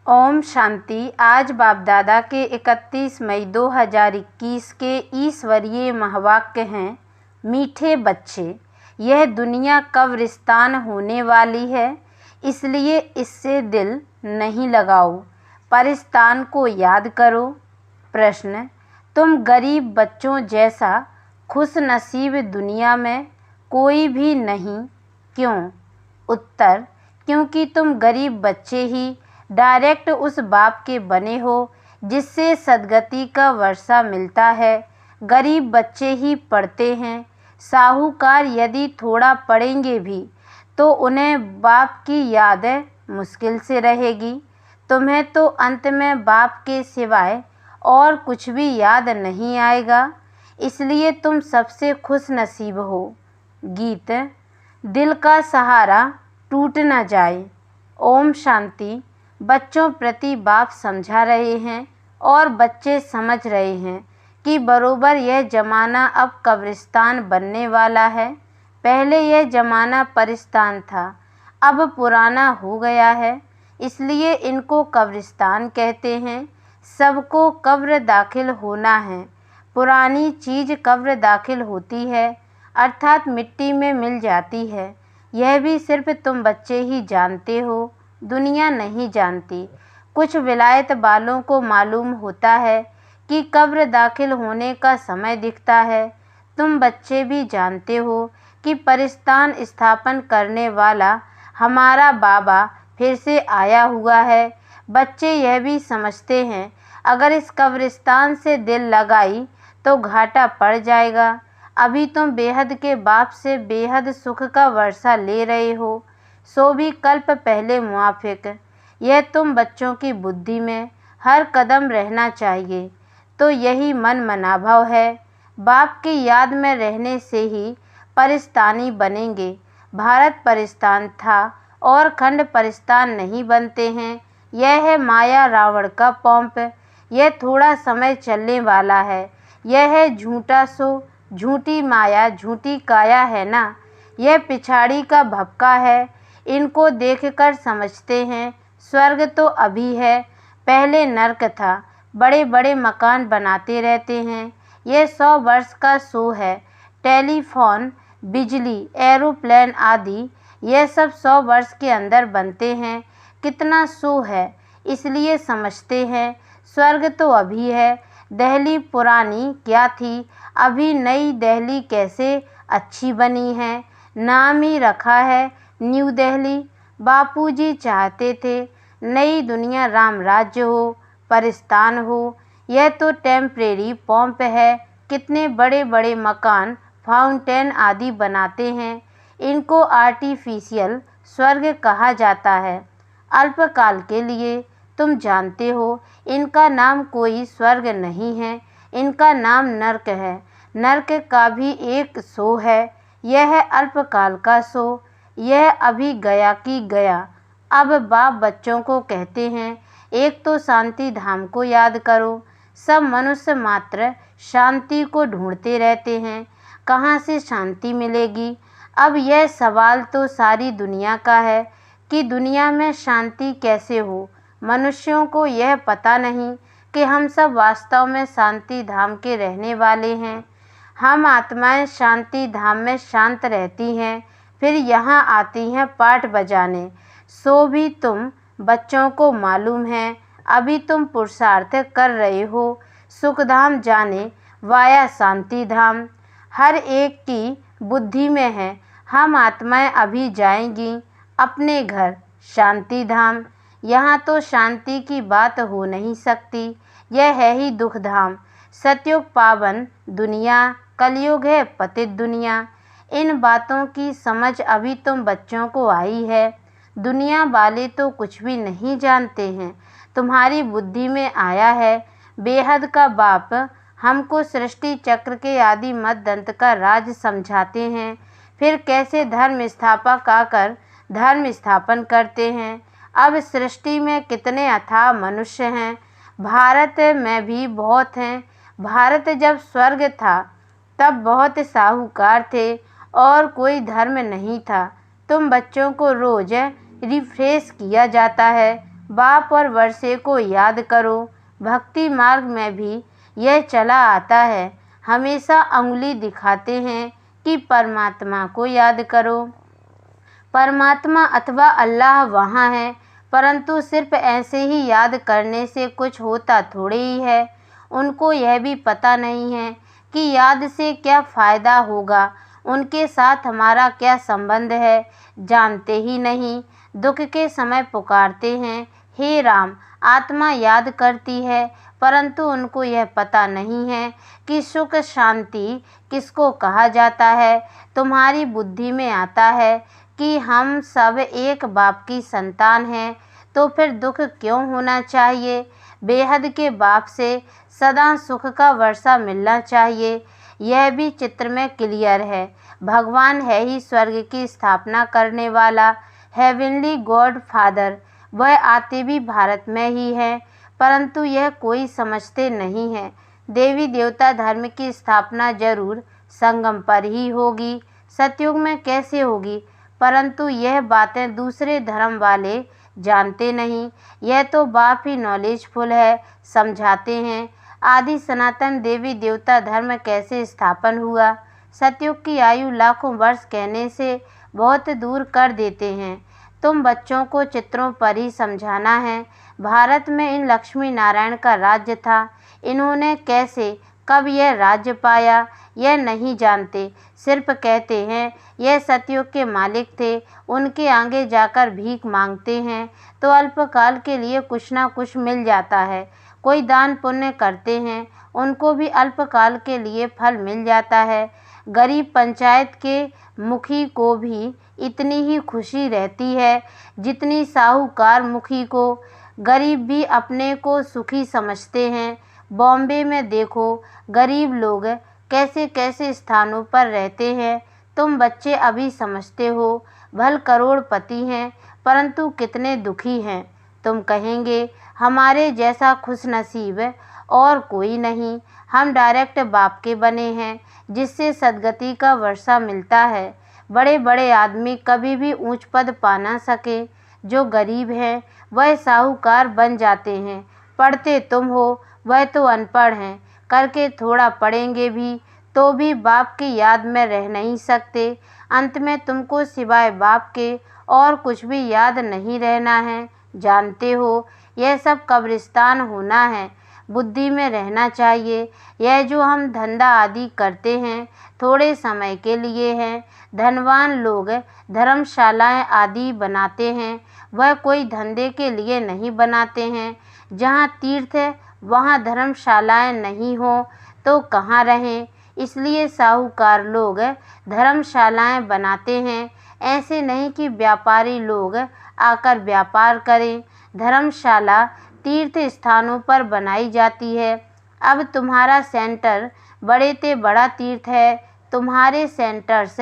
ओम शांति। आज बाप दादा के 31 मई 2021 के ईश्वरीय महावाक्य हैं। मीठे बच्चे, यह दुनिया कब्रिस्तान होने वाली है, इसलिए इससे दिल नहीं लगाओ। परिस्तान को याद करो। प्रश्न: तुम गरीब बच्चों जैसा खुश नसीब दुनिया में कोई भी नहीं। क्यों? उत्तर: क्योंकि तुम गरीब बच्चे ही डायरेक्ट उस बाप के बने हो जिससे सद्गति का वर्षा मिलता है। गरीब बच्चे ही पढ़ते हैं। साहूकार यदि थोड़ा पढ़ेंगे भी तो उन्हें बाप की याद मुश्किल से रहेगी। तुम्हें तो अंत में बाप के सिवाय और कुछ भी याद नहीं आएगा, इसलिए तुम सबसे खुश नसीब हो। गीत: दिल का सहारा टूट न जाए। ओम शांति। बच्चों प्रति बाप समझा रहे हैं और बच्चे समझ रहे हैं कि बरोबर यह ज़माना अब कब्रिस्तान बनने वाला है। पहले यह ज़माना परिस्तान था, अब पुराना हो गया है, इसलिए इनको कब्रिस्तान कहते हैं। सबको कब्र दाखिल होना है। पुरानी चीज़ कब्र दाखिल होती है, अर्थात मिट्टी में मिल जाती है। यह भी सिर्फ तुम बच्चे ही जानते हो, दुनिया नहीं जानती। कुछ विलायत वालों को मालूम होता है कि कब्र दाखिल होने का समय दिखता है। तुम बच्चे भी जानते हो कि परिस्तान स्थापन करने वाला हमारा बाबा फिर से आया हुआ है। बच्चे यह भी समझते हैं अगर इस कब्रिस्तान से दिल लगाई तो घाटा पड़ जाएगा। अभी तुम बेहद के बाप से बेहद सुख का वर्षा ले रहे हो, सो भी कल्प पहले मुआफिक। यह तुम बच्चों की बुद्धि में हर कदम रहना चाहिए। तो यही मन मनाभाव है। बाप की याद में रहने से ही परिस्तानी बनेंगे। भारत परिस्तान था और खंड परिस्तान नहीं बनते हैं। यह है माया रावण का पोंप। यह थोड़ा समय चलने वाला है। यह है झूठा सो झूठी माया झूठी काया है ना। यह पिछाड़ी का भपका है। इनको देखकर समझते हैं स्वर्ग तो अभी है, पहले नर्क था। बड़े बड़े मकान बनाते रहते हैं। यह 100 वर्ष का शो है। टेलीफोन, बिजली, एरोप्लेन आदि यह सब 100 वर्ष के अंदर बनते हैं। कितना शो है, इसलिए समझते हैं स्वर्ग तो अभी है। दिल्ली पुरानी क्या थी, अभी नई दिल्ली कैसे अच्छी बनी है। नाम ही रखा है न्यू दिल्ली। बापूजी चाहते थे नई दुनिया राम राज्य हो, परिस्तान हो। यह तो टेम्परेरी पोंप है। कितने बड़े बड़े मकान, फाउंटेन आदि बनाते हैं। इनको आर्टिफिशियल स्वर्ग कहा जाता है, अल्पकाल के लिए। तुम जानते हो इनका नाम कोई स्वर्ग नहीं है, इनका नाम नर्क है। नर्क का भी एक शो है। यह है अल्पकाल का शो। यह अभी गया कि गया। अब बाप बच्चों को कहते हैं एक तो शांति धाम को याद करो। सब मनुष्य मात्र शांति को ढूंढते रहते हैं, कहाँ से शांति मिलेगी। अब यह सवाल तो सारी दुनिया का है कि दुनिया में शांति कैसे हो। मनुष्यों को यह पता नहीं कि हम सब वास्तव में शांति धाम के रहने वाले हैं। हम आत्माएं शांति धाम में शांत रहती हैं, फिर यहाँ आती हैं पाठ बजाने। सो भी तुम बच्चों को मालूम है। अभी तुम पुरुषार्थ कर रहे हो सुखधाम जाने वाया शांति धाम। हर एक की बुद्धि में है हम आत्माएं अभी जाएंगी अपने घर शांति धाम। यहाँ तो शांति की बात हो नहीं सकती, यह है ही दुख धाम। सतयुग पावन दुनिया, कलयुग है पतित दुनिया। इन बातों की समझ अभी तुम बच्चों को आई है। दुनिया वाले तो कुछ भी नहीं जानते हैं, तुम्हारी बुद्धि में आया है। बेहद का बाप हमको सृष्टि चक्र के आदि मत दंत का राज समझाते हैं, फिर कैसे धर्म स्थापक आकर धर्म स्थापन करते हैं। अब सृष्टि में कितने अथाह मनुष्य हैं, भारत में भी बहुत हैं। भारत जब स्वर्ग था तब बहुत साहूकार थे और कोई धर्म नहीं था। तुम बच्चों को रोज़ रिफ्रेश किया जाता है, बाप और वर्षे को याद करो। भक्ति मार्ग में भी यह चला आता है, हमेशा अंगुली दिखाते हैं कि परमात्मा को याद करो। परमात्मा अथवा अल्लाह वहाँ है, परंतु सिर्फ ऐसे ही याद करने से कुछ होता थोड़े ही है। उनको यह भी पता नहीं है कि याद से क्या फ़ायदा होगा, उनके साथ हमारा क्या संबंध है, जानते ही नहीं। दुख के समय पुकारते हैं, हे राम। आत्मा याद करती है, परंतु उनको यह पता नहीं है कि सुख शांति किसको कहा जाता है। तुम्हारी बुद्धि में आता है कि हम सब एक बाप की संतान हैं, तो फिर दुख क्यों होना चाहिए। बेहद के बाप से सदा सुख का वर्षा मिलना चाहिए। यह भी चित्र में क्लियर है। भगवान है ही स्वर्ग की स्थापना करने वाला, हेवनली गॉड फादर। वह आते भी भारत में ही हैं, परंतु यह कोई समझते नहीं है। देवी देवता धर्म की स्थापना जरूर संगम पर ही होगी, सतयुग में कैसे होगी, परंतु यह बातें दूसरे धर्म वाले जानते नहीं। यह तो बाप ही नॉलेजफुल है, समझाते हैं। आदि सनातन देवी देवता धर्म कैसे स्थापन हुआ। सतयुग की आयु लाखों वर्ष कहने से बहुत दूर कर देते हैं। तुम बच्चों को चित्रों पर ही समझाना है। भारत में इन लक्ष्मी नारायण का राज्य था। इन्होंने कैसे कब यह राज्य पाया यह नहीं जानते, सिर्फ कहते हैं यह सतयुग के मालिक थे। उनके आगे जाकर भीख मांगते हैं तो अल्पकाल के लिए कुछ ना कुछ मिल जाता है। कोई दान पुण्य करते हैं, उनको भी अल्पकाल के लिए फल मिल जाता है। गरीब पंचायत के मुखी को भी इतनी ही खुशी रहती है जितनी साहूकार मुखी को। गरीब भी अपने को सुखी समझते हैं। बॉम्बे में देखो गरीब लोग कैसे कैसे स्थानों पर रहते हैं। तुम बच्चे अभी समझते हो भल करोड़पति हैं, परंतु कितने दुखी हैं। तुम कहेंगे हमारे जैसा खुशनसीब और कोई नहीं। हम डायरेक्ट बाप के बने हैं, जिससे सद्गति का वर्षा मिलता है। बड़े बड़े आदमी कभी भी ऊंच पद पा ना सके। जो गरीब हैं वह साहूकार बन जाते हैं। पढ़ते तुम हो, वह तो अनपढ़ हैं। करके थोड़ा पढ़ेंगे भी तो भी बाप की याद में रह नहीं सकते। अंत में तुमको सिवाय बाप के और कुछ भी याद नहीं रहना है। जानते हो यह सब कब्रिस्तान होना है, बुद्धि में रहना चाहिए। यह जो हम धंधा आदि करते हैं थोड़े समय के लिए हैं। धनवान लोग धर्मशालाएं आदि बनाते हैं, वह कोई धंधे के लिए नहीं बनाते हैं। जहाँ तीर्थ है वहाँ धर्मशालाएं नहीं हो तो कहाँ रहें। इसलिए साहूकार लोग धर्मशालाएं बनाते हैं, ऐसे नहीं कि व्यापारी लोग आकर व्यापार करें। धर्मशाला तीर्थ स्थानों पर बनाई जाती है। अब तुम्हारा सेंटर बड़े से बड़ा तीर्थ है। तुम्हारे सेंटर्स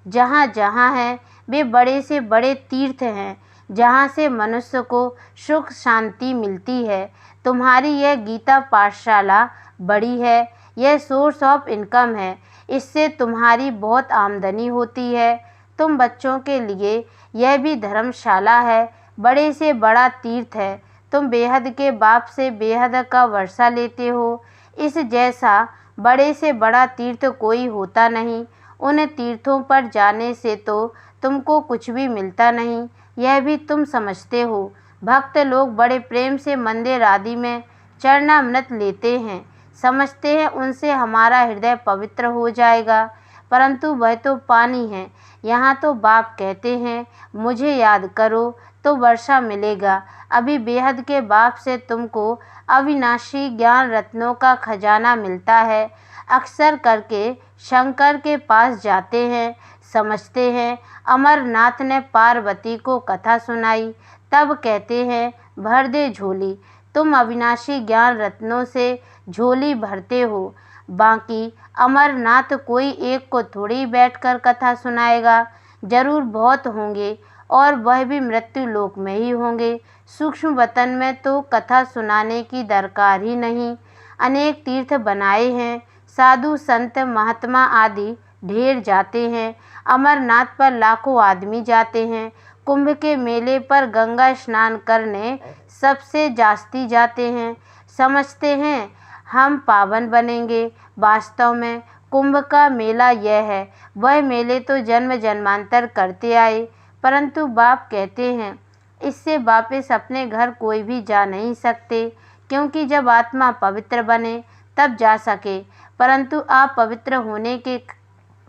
जहाँ जहाँ हैं वे बड़े से बड़े तीर्थ हैं, जहाँ से मनुष्य को सुख शांति मिलती है। तुम्हारी यह गीता पाठशाला बड़ी है, यह सोर्स ऑफ इनकम है। इससे तुम्हारी बहुत आमदनी होती है। तुम बच्चों के लिए यह भी धर्मशाला है, बड़े से बड़ा तीर्थ है। तुम बेहद के बाप से बेहद का वर्षा लेते हो। इस जैसा बड़े से बड़ा तीर्थ कोई होता नहीं। उन तीर्थों पर जाने से तो तुमको कुछ भी मिलता नहीं, यह भी तुम समझते हो। भक्त लोग बड़े प्रेम से मंदिर आदि में चरणामृत लेते हैं, समझते हैं उनसे हमारा हृदय पवित्र हो जाएगा, परंतु वह तो पानी है। यहाँ तो बाप कहते हैं मुझे याद करो तो वर्षा मिलेगा। अभी बेहद के बाप से तुमको अविनाशी ज्ञान रत्नों का खजाना मिलता है। अक्सर करके शंकर के पास जाते हैं, समझते हैं अमरनाथ ने पार्वती को कथा सुनाई, तब कहते हैं भर दे झोली। तुम अविनाशी ज्ञान रत्नों से झोली भरते हो, बाकी अमरनाथ कोई एक को थोड़ी बैठकर कथा सुनाएगा। जरूर बहुत होंगे और वह भी मृत्यु लोक में ही होंगे। सूक्ष्म वतन में तो कथा सुनाने की दरकार ही नहीं। अनेक तीर्थ बनाए हैं, साधु संत महात्मा आदि ढेर जाते हैं। अमरनाथ पर लाखों आदमी जाते हैं। कुंभ के मेले पर गंगा स्नान करने सबसे जास्ती जाते हैं, समझते हैं हम पावन बनेंगे। वास्तव में कुंभ का मेला यह है, वह मेले तो जन्म जन्मांतर करते आए, परंतु बाप कहते हैं इससे वापस अपने घर कोई भी जा नहीं सकते, क्योंकि जब आत्मा पवित्र बने तब जा सके, परंतु अपवित्र होने के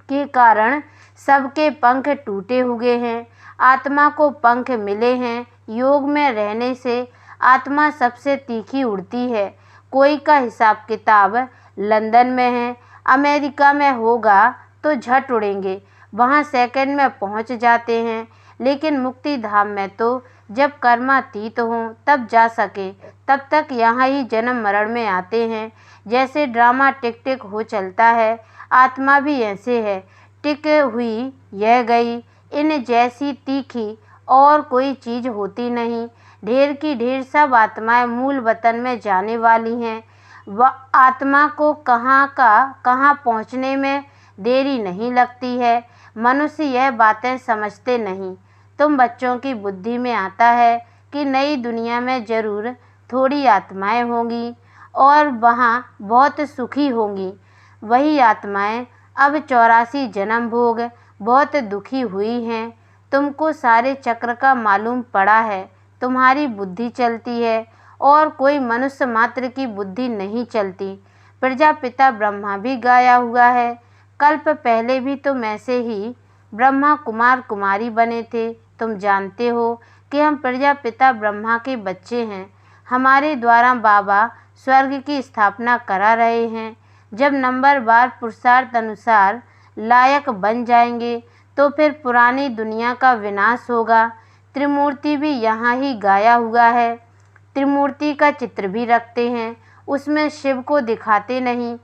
कारण सबके पंख टूटे हुए हैं। आत्मा को पंख मिले हैं। योग में रहने से आत्मा सबसे तीखी उड़ती है। कोई का हिसाब किताब लंदन में है, अमेरिका में होगा तो झट उड़ेंगे, वहाँ सेकंड में पहुँच जाते हैं। लेकिन मुक्ति धाम में तो जब कर्मातीत हों तब जा सके, तब तक यहाँ ही जन्म मरण में आते हैं। जैसे ड्रामा टिक टिक हो चलता है, आत्मा भी ऐसे है, टिक हुई यह गई। इन जैसी तीखी और कोई चीज़ होती नहीं। ढेर की ढेर सब आत्माएं मूल वतन में जाने वाली हैं। वह आत्मा को कहाँ पहुँचने में देरी नहीं लगती है। मनुष्य यह बातें समझते नहीं। तुम बच्चों की बुद्धि में आता है कि नई दुनिया में ज़रूर थोड़ी आत्माएं होंगी और वहाँ बहुत सुखी होंगी। वही आत्माएं अब 84 जन्म भोग बहुत दुखी हुई हैं। तुमको सारे चक्र का मालूम पड़ा है, तुम्हारी बुद्धि चलती है और कोई मनुष्य मात्र की बुद्धि नहीं चलती। प्रजापिता ब्रह्मा भी गाया हुआ है। कल्प पहले भी तुम ऐसे ही ब्रह्मा कुमार कुमारी बने थे। तुम जानते हो कि हम प्रजापिता ब्रह्मा के बच्चे हैं। हमारे द्वारा बाबा स्वर्ग की स्थापना करा रहे हैं। जब नंबरवार पुरुषार्थ अनुसार लायक बन जाएंगे तो फिर पुरानी दुनिया का विनाश होगा। त्रिमूर्ति भी यहाँ ही गाया हुआ है। त्रिमूर्ति का चित्र भी रखते हैं, उसमें शिव को दिखाते नहीं।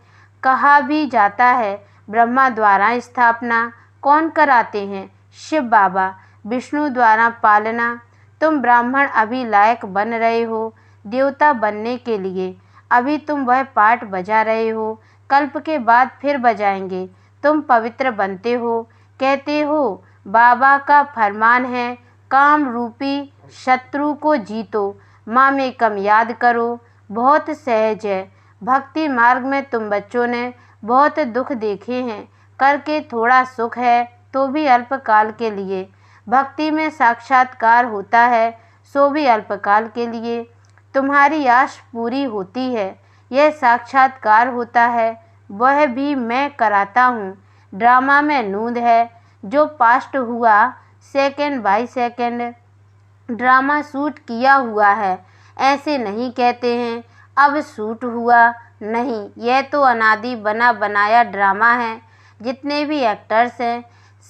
कहा भी जाता है ब्रह्मा द्वारा स्थापना कौन कराते हैं? शिव बाबा। विष्णु द्वारा पालना। तुम ब्राह्मण अभी लायक बन रहे हो देवता बनने के लिए। अभी तुम वह पाठ बजा रहे हो, कल्प के बाद फिर बजाएंगे। तुम पवित्र बनते हो, कहते हो बाबा का फरमान है काम रूपी शत्रु को जीतो, माँ में कम याद करो। बहुत सहज है। भक्ति मार्ग में तुम बच्चों ने बहुत दुख देखे हैं, करके थोड़ा सुख है तो भी अल्पकाल के लिए। भक्ति में साक्षात्कार होता है, सो भी अल्पकाल के लिए। तुम्हारी आश पूरी होती है, यह साक्षात्कार होता है, वह भी मैं कराता हूँ। ड्रामा में नूंद है, जो पास्ट हुआ second by second drama shoot किया हुआ है। ऐसे नहीं कहते हैं अब शूट हुआ, नहीं, यह तो अनादि बना बनाया ड्रामा है। जितने भी एक्टर्स हैं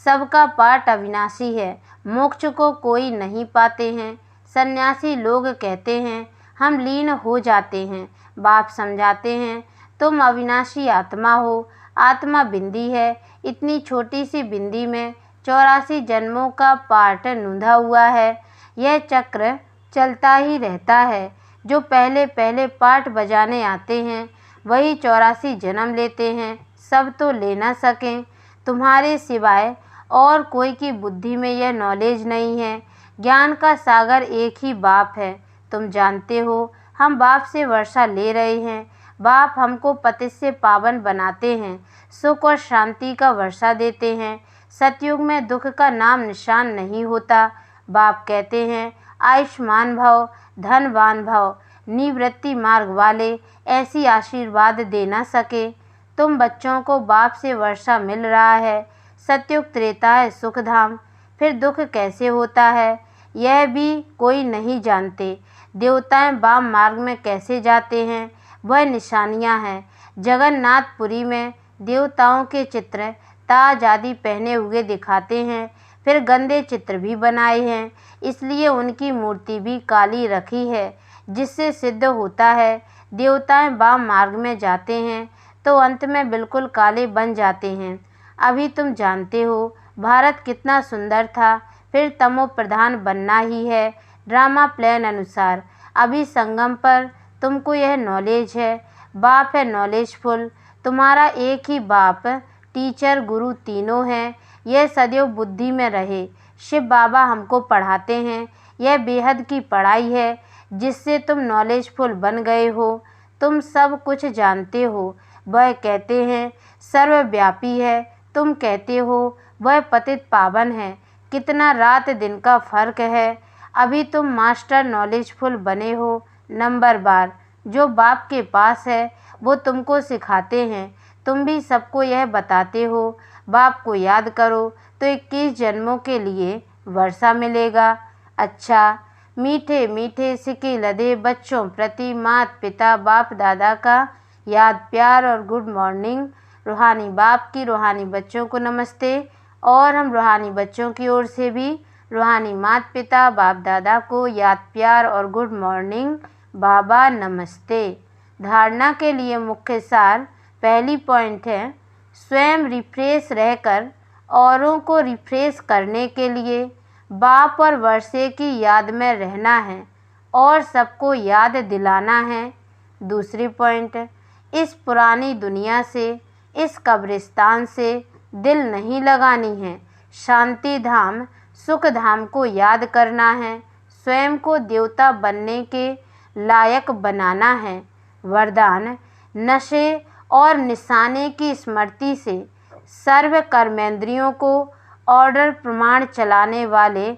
सबका पार्ट अविनाशी है। मोक्ष को कोई नहीं पाते हैं। सन्यासी लोग कहते हैं हम लीन हो जाते हैं। बाप समझाते हैं तुम अविनाशी आत्मा हो। आत्मा बिंदी है, इतनी छोटी सी बिंदी में 84 जन्मों का पार्ट नूंधा हुआ है। यह चक्र चलता ही रहता है। जो पहले पहले पार्ट बजाने आते हैं वही 84 जन्म लेते हैं। सब तो ले ना सकें। तुम्हारे सिवाय और कोई की बुद्धि में यह नॉलेज नहीं है। ज्ञान का सागर एक ही बाप है। तुम जानते हो हम बाप से वर्षा ले रहे हैं। बाप हमको पतित से पावन बनाते हैं, सुख और शांति का वर्षा देते हैं। सतयुग में दुख का नाम निशान नहीं होता। बाप कहते हैं आयुष्मान भव, धनवान भव, निवृत्ति मार्ग वाले ऐसी आशीर्वाद दे ना सके। तुम बच्चों को बाप से वर्षा मिल रहा है। सतयुग त्रेता है सुखधाम, फिर दुख कैसे होता है यह भी कोई नहीं जानते। देवताएं वाम मार्ग में कैसे जाते हैं वह निशानियां हैं। जगन्नाथपुरी में देवताओं के चित्र ताज आदि पहने हुए दिखाते हैं। फिर गंदे चित्र भी बनाए हैं, इसलिए उनकी मूर्ति भी काली रखी है, जिससे सिद्ध होता है देवताएं वाम मार्ग में जाते हैं तो अंत में बिल्कुल काले बन जाते हैं। अभी तुम जानते हो भारत कितना सुंदर था, फिर तमो प्रधान बनना ही है ड्रामा प्लान अनुसार। अभी संगम पर तुमको यह नॉलेज है। बाप है नॉलेजफुल। तुम्हारा एक ही बाप, टीचर गुरु तीनों हैं। यह सदैव बुद्धि में रहे। शिव बाबा हमको पढ़ाते हैं, यह बेहद की पढ़ाई है जिससे तुम नॉलेजफुल बन गए हो। तुम सब कुछ जानते हो, वह कहते हैं सर्वव्यापी है। तुम कहते हो वह पतित पावन है। कितना रात दिन का फ़र्क है। अभी तुम मास्टर नॉलेजफुल बने हो। नंबर बार जो बाप के पास है वो तुमको सिखाते हैं। तुम भी सबको यह बताते हो। बाप को याद करो तो 21 जन्मों के लिए वर्षा मिलेगा। अच्छा, मीठे मीठे सिके लदे बच्चों प्रति माता पिता बाप दादा का याद प्यार और गुड मॉर्निंग। रूहानी बाप की रूहानी बच्चों को नमस्ते। और हम रूहानी बच्चों की ओर से भी रूहानी माता पिता बाप दादा को याद प्यार और गुड मॉर्निंग। बाबा नमस्ते। धारणा के लिए मुख्य सार। पहली पॉइंट है स्वयं रिफ्रेश रहकर औरों को रिफ्रेश करने के लिए बाप और वर्षे की याद में रहना है और सबको याद दिलाना है। दूसरी पॉइंट, इस पुरानी दुनिया से, इस कब्रिस्तान से दिल नहीं लगानी है। शांति धाम सुख धाम को याद करना है। स्वयं को देवता बनने के लायक बनाना है। वरदान, नशे और निशाने की स्मृति से सर्व कर्मेंद्रियों को ऑर्डर प्रमाण चलाने वाले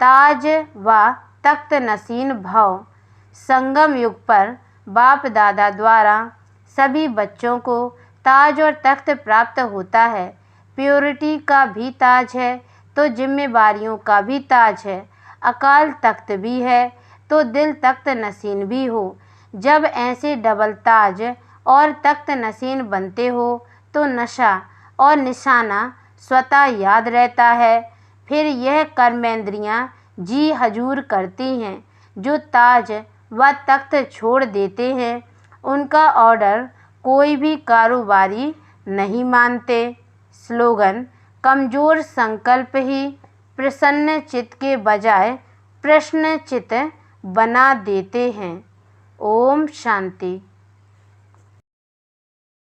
ताज व तख्त नसीन भव। संगम युग पर बाप दादा द्वारा सभी बच्चों को ताज और तख्त प्राप्त होता है। प्योरिटी का भी ताज है तो जिम्मेवारियों का भी ताज है। अकाल तख्त भी है तो दिल तख्त नसीन भी हो। जब ऐसे डबल ताज और तख्त नसीन बनते हो तो नशा और निशाना स्वतः याद रहता है। फिर यह कर्मेंद्रियां जी हजूर करती हैं। जो ताज व तख्त छोड़ देते हैं उनका ऑर्डर कोई भी कारोबारी नहीं मानते। स्लोगन, कमज़ोर संकल्प ही प्रसन्न चित्त के बजाय प्रश्न चित्त बना देते हैं। ओम शांति।